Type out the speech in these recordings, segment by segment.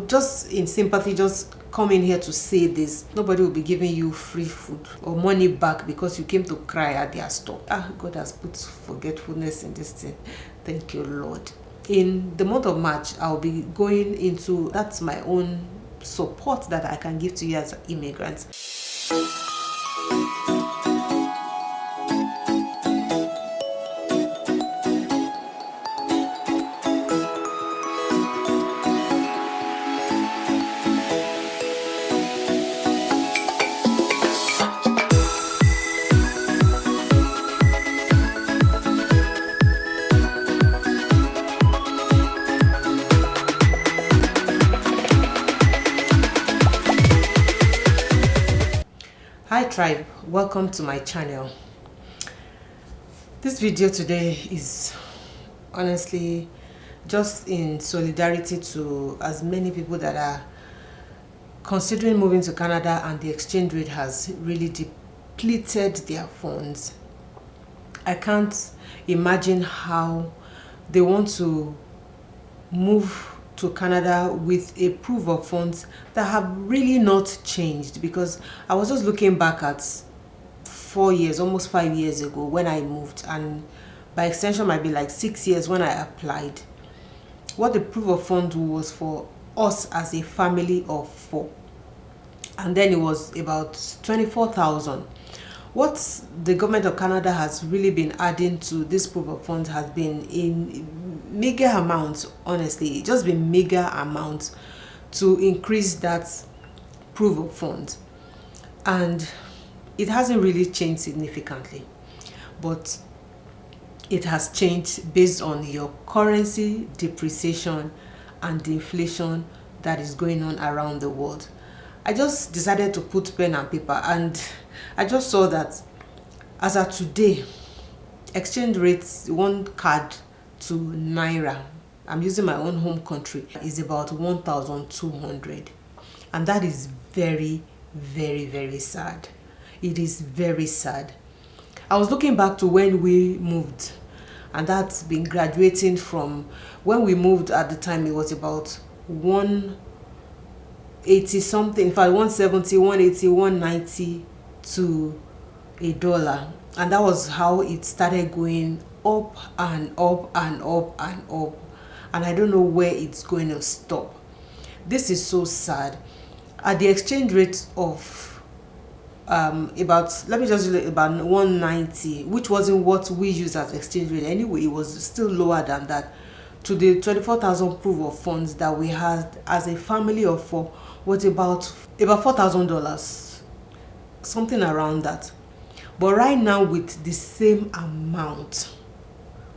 just in sympathy, just come in here to say this. Nobody will be giving you free food or money back because you came to cry at their store. God has put forgetfulness in this thing. Thank you, Lord. In the month of March, I'll be going into, that's my own support that I can give to you as immigrants. Hi tribe, welcome to my channel. This video today is honestly just in solidarity to as many people that are considering moving to Canada and the exchange rate has really depleted their funds. I can't imagine how they want to move to Canada with a proof of funds that have really not changed, because I was just looking back at 4 years, almost 5 years ago when I moved, and by extension might be like 6 years when I applied. What the proof of funds was for us as a family of 4, and then it was about 24,000. What the government of Canada has really been adding to this proof of funds has been in meager amounts, honestly, just been meager amounts to increase that proof of funds. And it hasn't really changed significantly, but it has changed based on your currency depreciation and the inflation that is going on around the world. I just decided to put pen and paper, and I just saw that as of today, exchange rates, one card to Naira, I'm using my own home country, is about 1,200. And that is very, very, very sad. It is very sad. I was looking back to when we moved, and that's been graduating from when we moved. At the time it was about 180 something, in fact 170, 180, 190 to $1, and that was how it started going up and up and up and up, and I don't know where it's going to stop. This is so sad. At the exchange rate of about, let me just say about 190, which wasn't what we use as exchange rate anyway, it was still lower than that, to the 24,000 proof of funds that we had as a family of 4 was about $4,000, something around that. But right now, with the same amount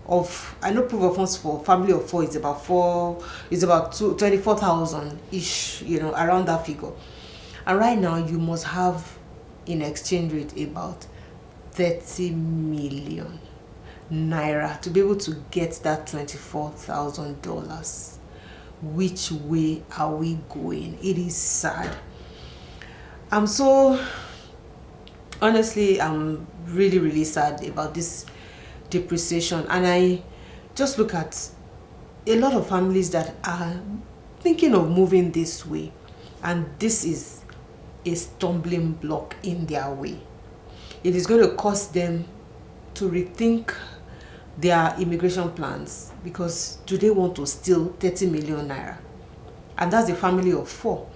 of, I know proof of funds for family of 4 is about 24,000 ish, around that figure. And right now you must have in exchange rate about 30 million Naira to be able to get that $24,000. Which way are we going? It is sad. Honestly, I'm really, really sad about this depreciation, and I just look at a lot of families that are thinking of moving this way, and this is a stumbling block in their way. It is going to cost them to rethink their immigration plans, because do they want to steal 30 million Naira? And that's a family of 4.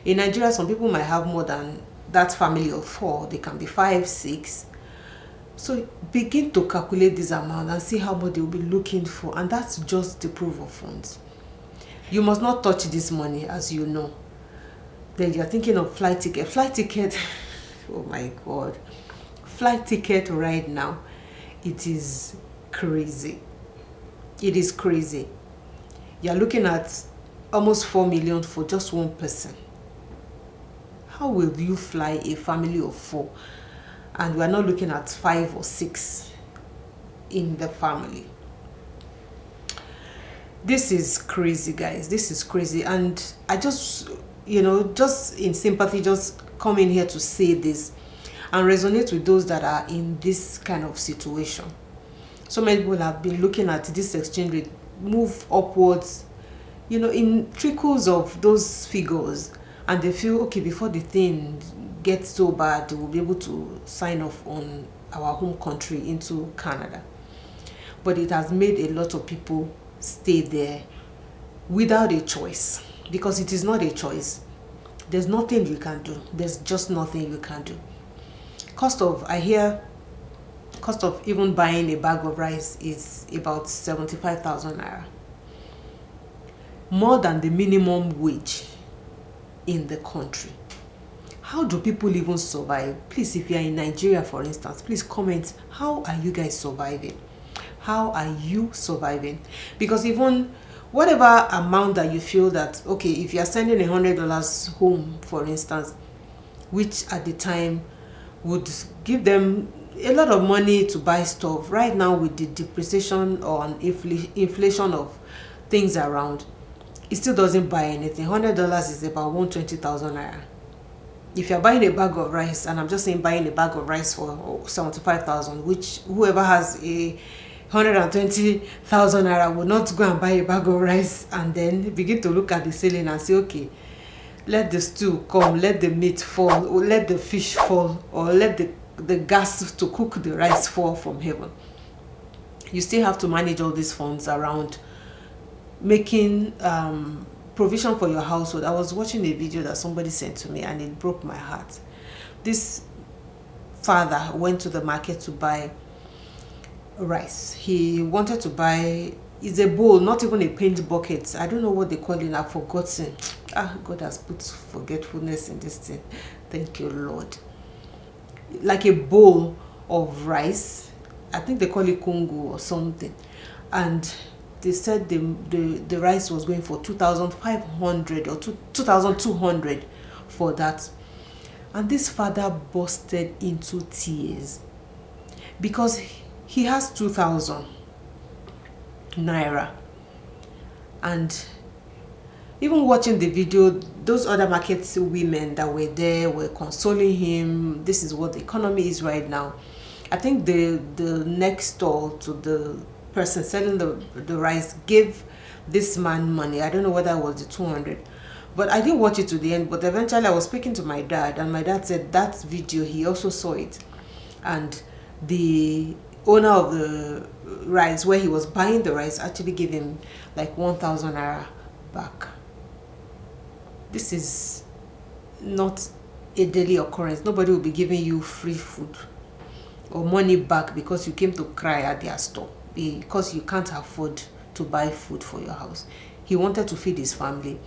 In Nigeria, some people might have more than that family of 4. They can be 5, 6. So begin to calculate this amount and see how much they will be looking for, and that's just the proof of funds. You must not touch this money, as you know. Then you're thinking of flight ticket. Oh my God, flight ticket right now, it is crazy. It is crazy. You're looking at almost 4 million for just one person. How will you fly a family of 4? And we're not looking at 5 or 6 in the family. This is crazy, guys. This is crazy. And I just, just in sympathy, just come in here to say this and resonate with those that are in this kind of situation. So many people have been looking at this exchange rate move upwards in trickles of those figures, and they feel, okay, before the thing gets so bad, we'll be able to sign off on our home country into Canada. But it has made a lot of people stay there without a choice, because it is not a choice. There's nothing you can do. There's just nothing you can do. I hear cost of even buying a bag of rice is about 75,000 naira. More than the minimum wage in the country. How do people even survive? Please, if you are in Nigeria, for instance, please comment, how are you guys surviving? How are you surviving? Because even whatever amount that you feel that, okay, if you are sending $100 home, for instance, which at the time would give them a lot of money to buy stuff, right now with the depreciation or inflation of things around, it still doesn't buy anything. $100 is about 120,000 naira. If you're buying a bag of rice, and I'm just saying buying a bag of rice for 75,000, which whoever has a 120,000 naira will not go and buy a bag of rice and then begin to look at the ceiling and say, okay, let the stew come, let the meat fall, or let the fish fall, or let the gas to cook the rice fall from heaven. You still have to manage all these funds around making provision for your household. I was watching a video that somebody sent to me and it broke my heart. This father went to the market to buy rice. He wanted to buy, it's a bowl, not even a paint bucket. I don't know what they call it, I've forgotten. God has put forgetfulness in this thing. Thank you, Lord. Like a bowl of rice. I think they call it Congo or something. And they said the rice was going for 2,500 or 2,200 for that. And this father busted into tears because he has 2,000 naira. And even watching the video, those other market women that were there were consoling him. This is what the economy is right now. I think the next stall to the person selling the rice gave this man money. I don't know whether it was the 200, but I didn't watch it to the end. But eventually I was speaking to my dad, and my dad said that video, he also saw it, and the owner of the rice where he was buying the rice actually gave him like 1,000 naira back. This is not a daily occurrence. Nobody will be giving you free food or money back because you came to cry at their store because you can't afford to buy food for your house. He wanted to feed his family,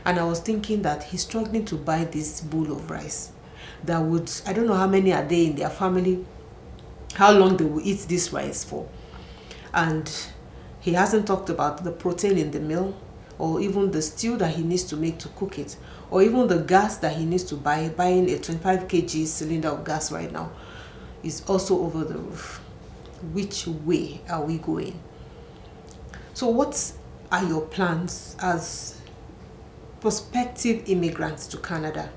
and I was thinking that he's struggling to buy this bowl of rice that would, I don't know how many are there in their family, how long they will eat this rice for. And he hasn't talked about the protein in the meal, or even the stew that he needs to make to cook it, or even the gas that he needs to buy. Buying a 25 kg cylinder of gas right now is also over the roof. Which way are we going? So what are your plans as prospective immigrants to Canada?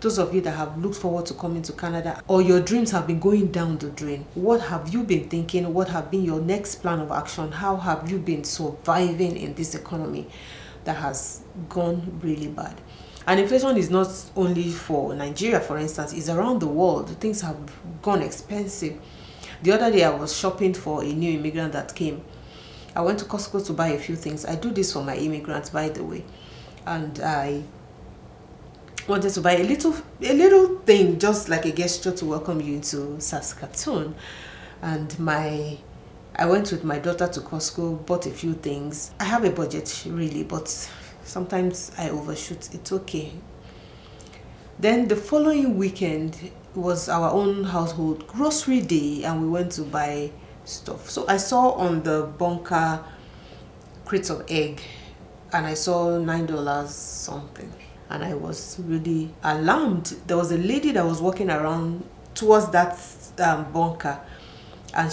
Those of you that have looked forward to coming to Canada, or your dreams have been going down the drain, what have you been thinking? What have been your next plan of action? How have you been surviving in this economy that has gone really bad? And inflation is not only for Nigeria, for instance, it's around the world. Things have gone expensive. The other day I was shopping for a new immigrant that came. I went to Costco to buy a few things. I do this for my immigrants, by the way. And I wanted to buy a little thing, just like a gesture to welcome you into Saskatoon. And I went with my daughter to Costco, bought a few things. I have a budget really, but sometimes I overshoot. It's okay. Then the following weekend was our own household grocery day, and we went to buy stuff. So I saw on the bunker crates of egg, and I saw $9 something, and I was really alarmed. There was a lady that was walking around towards that bunker, and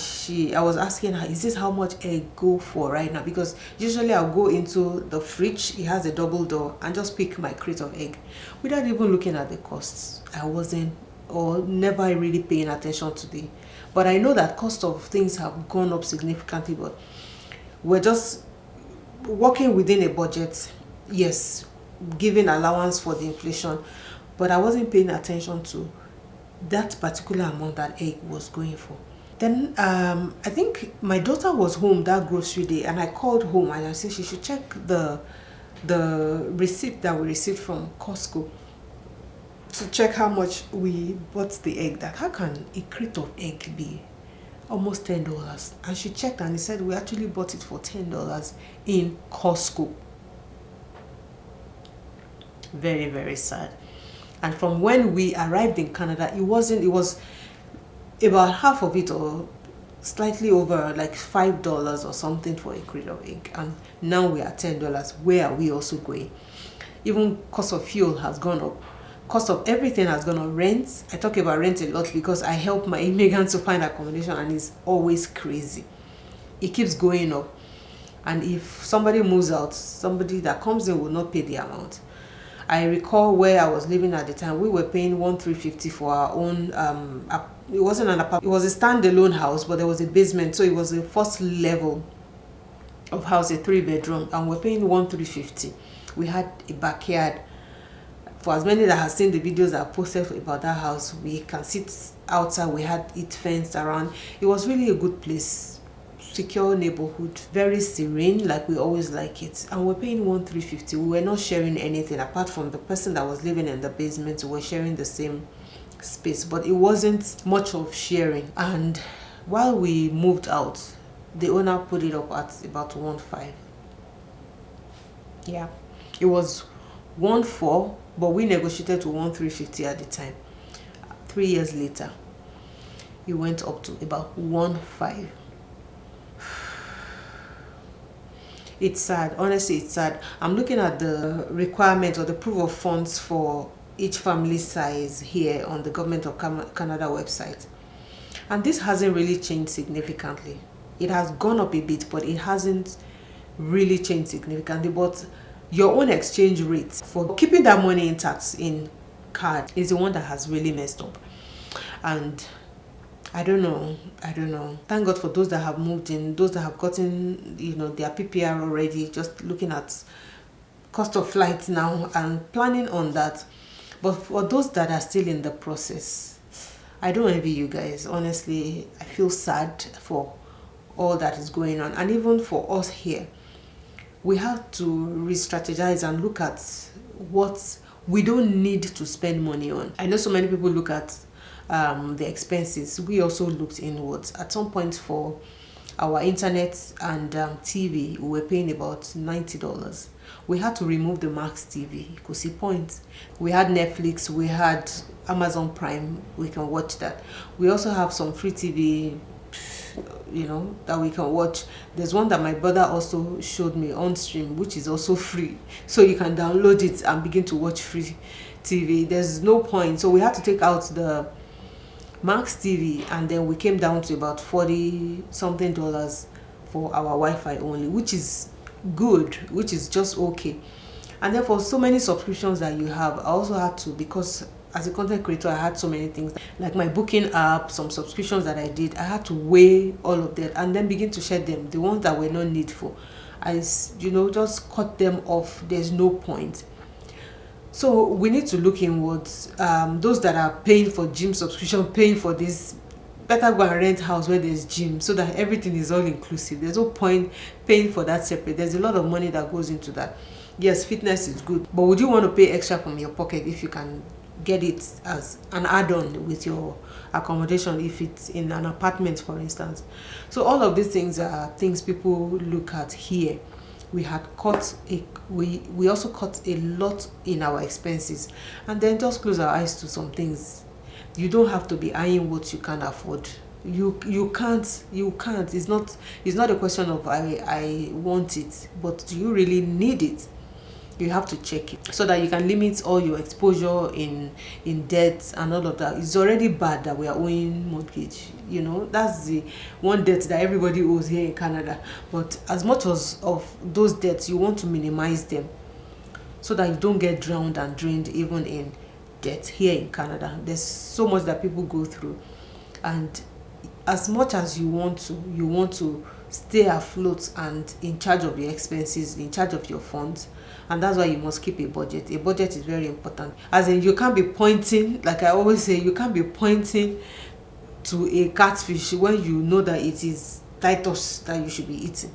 I was asking her, is this how much egg go for right now? Because usually I'll go into the fridge, it has a double door, and just pick my crate of egg without even looking at the costs. I wasn't, or never really paying attention to but I know that cost of things have gone up significantly, but working within a budget, yes, giving allowance for the inflation, but I wasn't paying attention to that particular amount that egg was going for. Then I think my daughter was home that grocery day, and I called home and I said she should check the receipt that we received from Costco to check how much we bought the egg. That how can a crate of egg be almost $10? And she checked and he said we actually bought it for $10 in Costco. Very, very sad. And from when we arrived in Canada, it was about half of it, or slightly over, like $5 or something for a crate of egg, and now we are $10. Where are we also going? Even cost of fuel has gone up, cost of everything has gone up. Rent, I talk about rent a lot because I help my immigrants to find accommodation, and it's always crazy. It keeps going up, and if somebody moves out, somebody that comes in will not pay the amount. I recall where I was living at the time, we were paying $1,350 for our own, it wasn't an apartment, it was a standalone house, but there was a basement, so it was the first level of house, a 3-bedroom, and we're paying $1,350. We had a backyard. For as many that have seen the videos that I posted about that house, we can sit outside, we had it fenced around. It was really a good place. Secure neighborhood, very serene, like we always like it, and we're paying $1,350. We were not sharing anything apart from the person that was living in the basement. We were sharing the same space, but it wasn't much of sharing. And while we moved out, the owner put it up at about 1.5. Yeah, it was 1.4, but we negotiated to 1,350 at the time. 3 years later, it went up to about 1.5. It's sad, honestly, it's sad. I'm looking at the requirement or the proof of funds for each family size here on the Government of Canada website, and this hasn't really changed significantly. It has gone up a bit, but it hasn't really changed significantly. But your own exchange rate for keeping that money intact in card is the one that has really messed up. And I don't know. Thank God for those that have moved in, those that have gotten, their PPR already, just looking at cost of flights now and planning on that. But for those that are still in the process, I don't envy you guys. Honestly, I feel sad for all that is going on. And even for us here, we have to re-strategize and look at what we don't need to spend money on. I know so many people look at the expenses. We also looked inwards. At some point for our internet and TV, we were paying about $90. We had to remove the Max TV. You could see points. We had Netflix, we had Amazon Prime, we can watch that. We also have some free TV, that we can watch. There's one that my brother also showed me on stream, which is also free. So you can download it and begin to watch free TV. There's no point. So we had to take out the Max TV, and then we came down to about $40 something for our Wi-Fi only, which is good, which is just okay. And then for so many subscriptions that you have, I also had to, because as a content creator, I had so many things like my booking app, some subscriptions that I did. I had to weigh all of that and then begin to shed them. The ones that were not needful, I just cut them off. There's no point. So we need to look inwards. Those that are paying for gym subscription, paying for this, better go and rent house where there's gym, so that everything is all inclusive. There's no point paying for that separate. There's a lot of money that goes into that. Yes, fitness is good, but would you want to pay extra from your pocket if you can get it as an add-on with your accommodation, if it's in an apartment, for instance? So all of these things are things people look at here. We also cut a lot in our expenses, and then just close our eyes to some things. You don't have to be eyeing what you can't afford. You can't. It's not a question of I want it, but do you really need it? You have to check it so that you can limit all your exposure in debt and all of that. It's already bad that we are owing mortgage. That's the one debt that everybody owes here in Canada. But as much as of those debts, you want to minimize them so that you don't get drowned and drained even in debt here in Canada. There's so much that people go through, and as much as you want to stay afloat and in charge of your expenses, in charge of your funds. And that's why you must keep a budget. A budget is very important. As in, you can't be pointing, like I always say, you can't be pointing to a catfish when you know that it is Titus that you should be eating.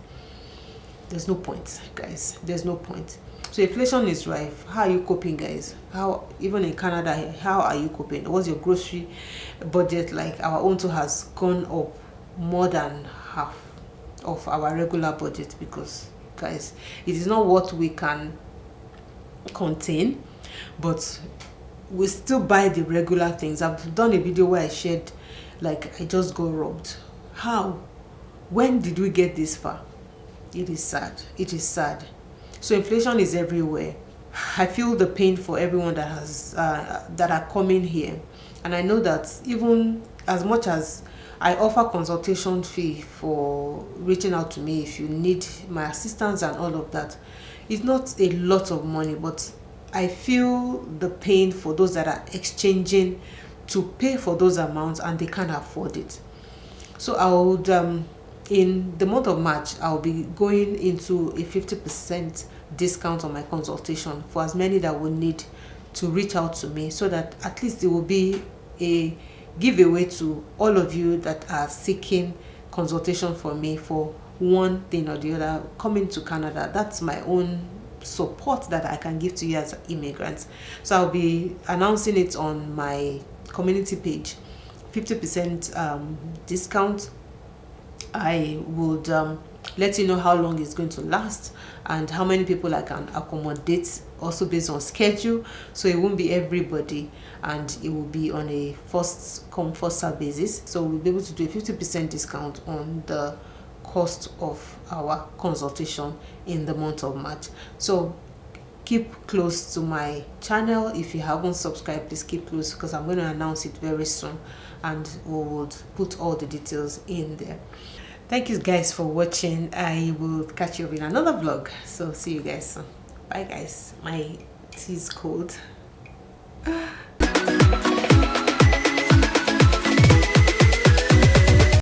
There's no point, guys. There's no point. So inflation is rife. How are you coping, guys? How, even in Canada, how are you coping? What's your grocery budget like? Our own too has gone up more than half of our regular budget, because, guys, it is not what we can contain, but we still buy the regular things. I've done a video where I shared, like, I just got robbed. How? When did we get this far? It is sad. It is sad. So inflation is everywhere. I feel the pain for everyone that has that are coming here, and I know that even as much as I offer consultation fee for reaching out to me if you need my assistance and all of that, it's not a lot of money, but I feel the pain for those that are exchanging to pay for those amounts and they can't afford it. So I would in the month of March, I'll be going into a 50% discount on my consultation for as many that will need to reach out to me, so that at least it will be a giveaway to all of you that are seeking consultation from me for one thing or the other coming to Canada. That's my own support that I can give to you as immigrants. So I'll be announcing it on my community page, 50% discount. I would let you know how long it's going to last and how many people I can accommodate, also based on schedule. So it won't be everybody, and it will be on a first come first serve basis. So we'll be able to do a 50% discount on the cost of our consultation in the month of March. So keep close to my channel. If you haven't subscribed, please keep close, because I'm going to announce it very soon, and we will put all the details in there. Thank you guys for watching. I will catch you up in another vlog. So see you guys soon. Bye guys. My tea is cold.